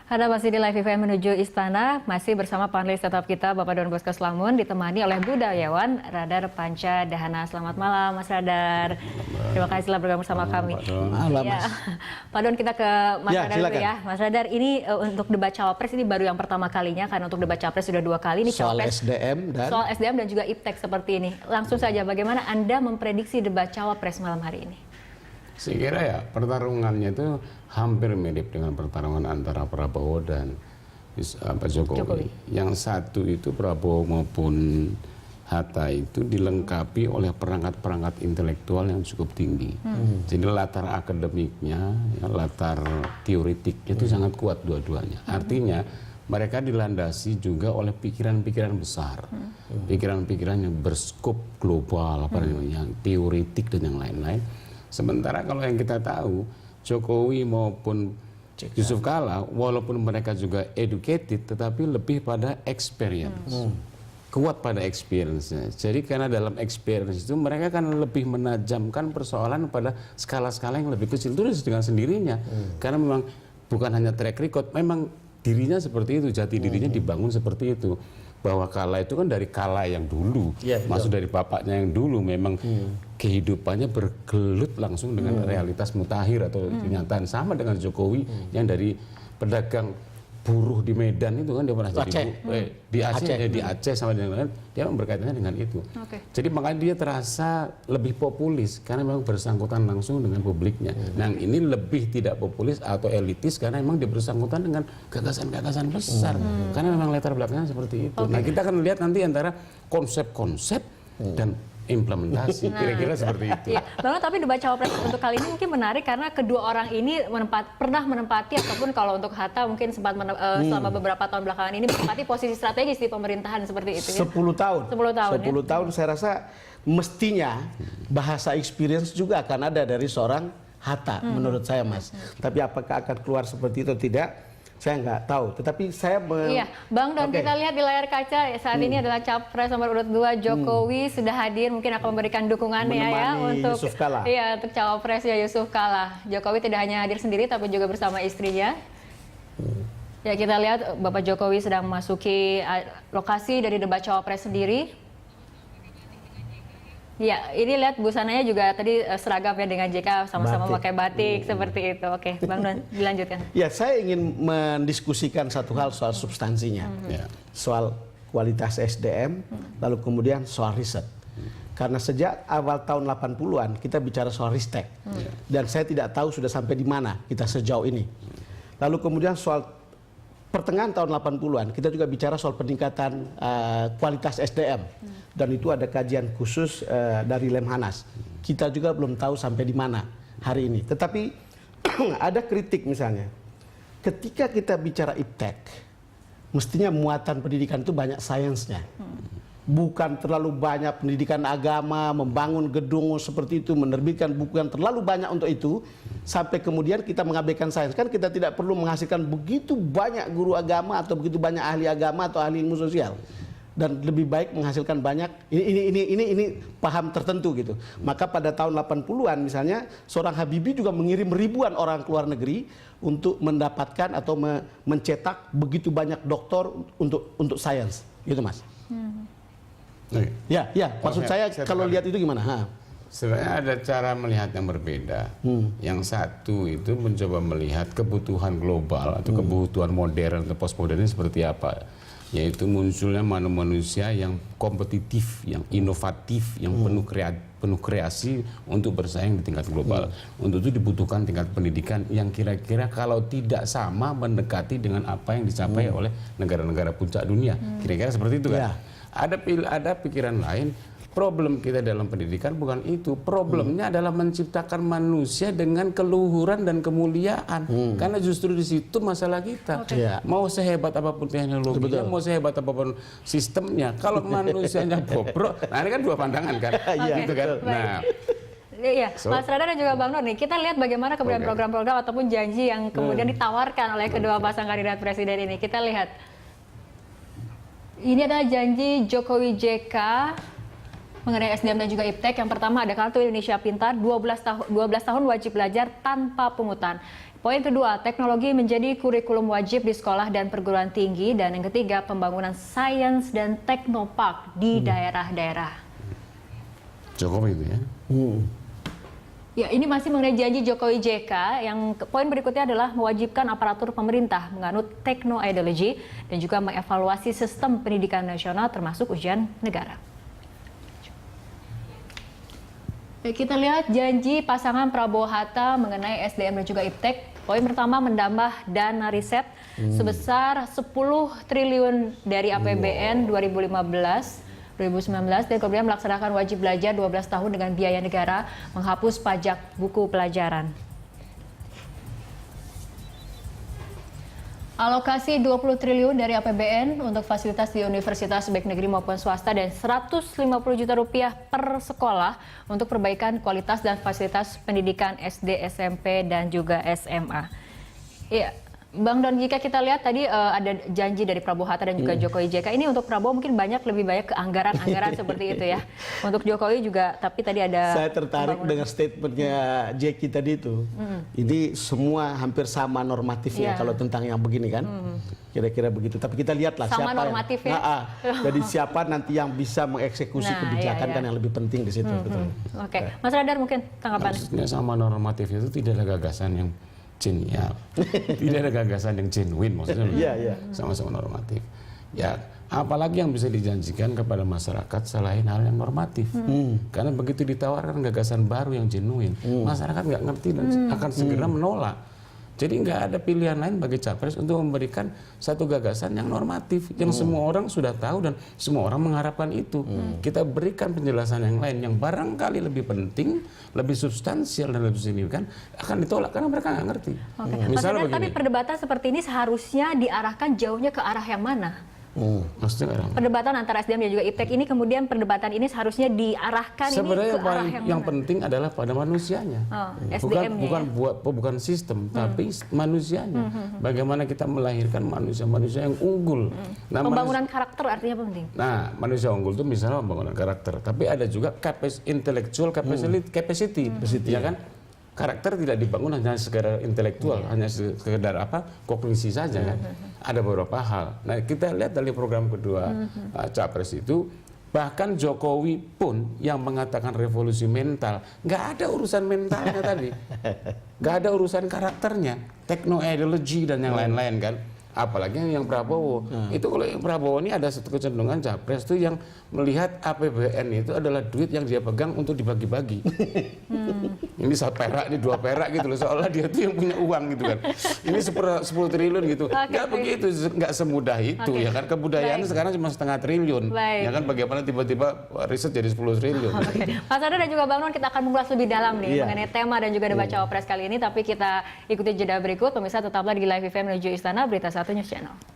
Anda masih di Live Event menuju Istana, masih bersama panelis tetap kita Bapak Don Bosco Slamun, ditemani oleh budayawan Radar Panca Dahana. Selamat malam Mas Radar. Terima kasih telah bergabung bersama kami. Malam, ya. Mas. Pak Don, kita ke Mas Radar dulu silakan. ya. Mas Radar, ini untuk debat cawapres ini baru yang pertama kalinya, karena untuk debat cawapres sudah 2 kali. Ini Soal cawapres, SDM dan juga iptek seperti ini. Langsung saja, bagaimana Anda memprediksi debat cawapres malam hari ini? Saya kira ya pertarungannya itu hampir mirip dengan pertarungan antara Prabowo dan Pak Jokowi. Yang satu itu Prabowo maupun Hatta itu dilengkapi oleh perangkat-perangkat intelektual yang cukup tinggi. Jadi latar akademiknya, latar teoritiknya itu sangat kuat dua-duanya. Artinya mereka dilandasi juga oleh pikiran-pikiran besar, pikiran-pikiran yang berskop global, yang teoritik dan yang lain-lain. Sementara kalau yang kita tahu, Jokowi maupun Yusuf Kala, walaupun mereka juga educated, tetapi lebih pada experience. Kuat pada experience-nya. Jadi karena dalam experience itu mereka kan lebih menajamkan persoalan pada skala-skala yang lebih kecil. Itu dengan sendirinya. Karena memang bukan hanya track record, memang dirinya seperti itu, jati dirinya dibangun seperti itu. Bahwa Kala itu kan dari Kala yang dulu, masuk dari bapaknya yang dulu, memang kehidupannya bergelut langsung dengan realitas mutakhir atau kenyataan. Sama dengan Jokowi yang dari pedagang buruh di Medan itu kan dia pernah jadi di Aceh sama dengan lain, dia berkaitannya dengan itu. Jadi makanya dia terasa lebih populis karena memang bersangkutan langsung dengan publiknya. Nah ini lebih tidak populis atau elitis karena memang dia bersangkutan dengan gagasan-gagasan besar. Karena memang latar belakangnya seperti itu. Nah kita akan lihat nanti antara konsep-konsep dan implementasi, kira-kira seperti itu. Iya, Bang, tapi debat cawapres untuk kali ini mungkin menarik karena kedua orang ini pernah menempati, ataupun kalau untuk Hatta mungkin sempat selama beberapa tahun belakangan ini menempati posisi strategis di pemerintahan seperti itu. 10 tahun. 10 tahun. 10 tahun saya rasa mestinya bahasa experience juga akan ada dari seorang Hatta menurut saya, Mas. Tapi apakah akan keluar seperti itu atau tidak? Saya nggak tahu, tetapi saya Iya, Bang Don, kita lihat di layar kaca saat ini adalah Capres nomor urut 2 Jokowi sudah hadir, mungkin akan memberikan dukungannya ya untuk Yusuf Kala. Iya, untuk Cawapres ya Yusuf Kala. Jokowi tidak hanya hadir sendiri tapi juga bersama istrinya. Ya, kita lihat Bapak Jokowi sedang memasuki lokasi dari debat Cawapres sendiri. Ya, ini lihat busananya juga tadi seragam ya dengan JK, sama-sama pakai batik seperti itu. Oke, Bang Don, dilanjutkan. Ya, saya ingin mendiskusikan satu hal soal substansinya, soal kualitas SDM, lalu kemudian soal riset. Karena sejak awal tahun 80-an kita bicara soal ristek, dan saya tidak tahu sudah sampai di mana kita sejauh ini. Lalu kemudian soal pertengahan tahun 80-an kita juga bicara soal peningkatan kualitas SDM, dan itu ada kajian khusus dari Lemhanas. Kita juga belum tahu sampai di mana hari ini. Tetapi ada kritik misalnya, ketika kita bicara iptek, mestinya muatan pendidikan itu banyak sainsnya. Bukan terlalu banyak pendidikan agama, membangun gedung seperti itu, menerbitkan buku yang terlalu banyak untuk itu, sampai kemudian kita mengabaikan sains. Kan kita tidak perlu menghasilkan begitu banyak guru agama atau begitu banyak ahli agama atau ahli ilmu sosial. Dan lebih baik menghasilkan banyak, ini paham tertentu gitu. Maka pada tahun 80-an misalnya, seorang Habibie juga mengirim ribuan orang ke luar negeri untuk mendapatkan atau mencetak begitu banyak doktor untuk sains. Gitu, Mas. Ya, maksud saya kalau lihat itu gimana? Sebenarnya ada cara melihat yang berbeda. Yang satu itu mencoba melihat kebutuhan global atau kebutuhan modern atau postmodern seperti apa. Yaitu munculnya manusia yang kompetitif, yang inovatif, yang penuh kreasi untuk bersaing di tingkat global. Untuk itu dibutuhkan tingkat pendidikan yang kira-kira kalau tidak sama mendekati dengan apa yang dicapai oleh negara-negara puncak dunia. Kira-kira seperti itu kan? Ada pikiran lain. Problem kita dalam pendidikan bukan itu. Problemnya adalah menciptakan manusia dengan keluhuran dan kemuliaan. Karena justru di situ masalah kita. Mau sehebat apapun teknologinya, mau sehebat apapun sistemnya, kalau manusianya bobrok, nah ini kan dua pandangan kan. Gitu kan. Nah, Iya, Mas Radar dan juga Bang Nur nih, kita lihat bagaimana kemudian program-program ataupun janji yang kemudian ditawarkan oleh kedua pasang kandidat presiden ini. Kita lihat. Ini adalah janji Jokowi JK mengenai SDM dan juga IPTEK. Yang pertama ada Kartu Indonesia Pintar, 12 tahun wajib belajar tanpa pungutan. Poin kedua, teknologi menjadi kurikulum wajib di sekolah dan perguruan tinggi. Dan yang ketiga, pembangunan sains dan teknopark di daerah-daerah. Jokowi itu ya. Ya, ini masih mengenai janji Jokowi JK. Yang poin berikutnya adalah mewajibkan aparatur pemerintah menganut tekno-ideologi dan juga mengevaluasi sistem pendidikan nasional termasuk ujian negara. Ya, kita lihat janji pasangan Prabowo Hatta mengenai SDM dan juga IPTEK. Poin pertama, menambah dana riset sebesar 10 triliun dari APBN 2015-2019 dan kemudian melaksanakan wajib belajar 12 tahun dengan biaya negara, menghapus pajak buku pelajaran. Alokasi 20 triliun dari APBN untuk fasilitas di universitas baik negeri maupun swasta dan 150 juta rupiah per sekolah untuk perbaikan kualitas dan fasilitas pendidikan SD, SMP, dan juga SMA. Iya, Bang Don, jika kita lihat tadi ada janji dari Prabowo Hatta dan juga Jokowi JK. Ini untuk Prabowo mungkin lebih banyak ke anggaran-anggaran seperti itu ya. Untuk Jokowi juga, tapi tadi ada... Saya tertarik dengan statementnya Jeki tadi itu. Ini semua hampir sama normatifnya kalau tentang yang begini kan. Kira-kira begitu. Tapi kita lihatlah sama siapa normatif yang, ya. jadi siapa nanti yang bisa mengeksekusi kebijakan kan yang lebih penting di situ. Betul. Oke, Mas Radar mungkin tanggapan. Maksudnya sama normatif itu tidak ada gagasan yang genial, tidak ada gagasan yang genuine, maksudnya sama-sama normatif. Ya, apalagi yang bisa dijanjikan kepada masyarakat selain hal yang normatif. Karena begitu ditawarkan gagasan baru yang genuine, masyarakat nggak ngerti dan akan segera menolak. Jadi nggak ada pilihan lain bagi capres untuk memberikan satu gagasan yang normatif, yang semua orang sudah tahu dan semua orang mengharapkan itu. Kita berikan penjelasan yang lain yang barangkali lebih penting, lebih substansial dan lebih signifikan, akan ditolak karena mereka nggak ngerti. Misalnya begini. Tapi perdebatan seperti ini seharusnya diarahkan jauhnya ke arah yang mana? Maksudnya perdebatan antara SDM dan juga IPTEK ini kemudian perdebatan ini seharusnya diarahkan sebenarnya ini ke arah yang penting adalah pada manusianya, bukan sistem, tapi manusianya. Bagaimana kita melahirkan manusia-manusia yang unggul. Nah, pembangunan karakter artinya penting. Nah, manusia unggul itu misalnya pembangunan karakter, tapi ada juga intellectual capacity, ya kan? Karakter tidak dibangun hanya sekedar intelektual, hanya sekedar kognisi saja kan. Ada beberapa hal. Nah, kita lihat dari program kedua capres itu, bahkan Jokowi pun yang mengatakan revolusi mental, nggak ada urusan mentalnya tadi, nggak ada urusan karakternya, tekno-ideologi dan yang lain-lain kan. Apalagi yang Prabowo. Itu kalau yang Prabowo ini ada satu kecenderungan capres itu yang melihat APBN itu adalah duit yang dia pegang untuk dibagi-bagi. Ini 1 perak, ini 2 perak gitu loh. Seolah dia itu yang punya uang gitu kan. Ini 10 triliun gitu. Nggak begitu, nggak semudah itu ya kan. Kebudayaan sekarang cuma 0,5 triliun. Ya kan, bagaimana tiba-tiba riset jadi 10 triliun. Mas Ado dan juga Bang Non, kita akan mengulas lebih dalam nih mengenai tema dan juga debat cawapres kali ini. Tapi kita ikuti jeda berikut. Pemirsa tetaplah di Live FM menuju Istana Berita 1 News Channel.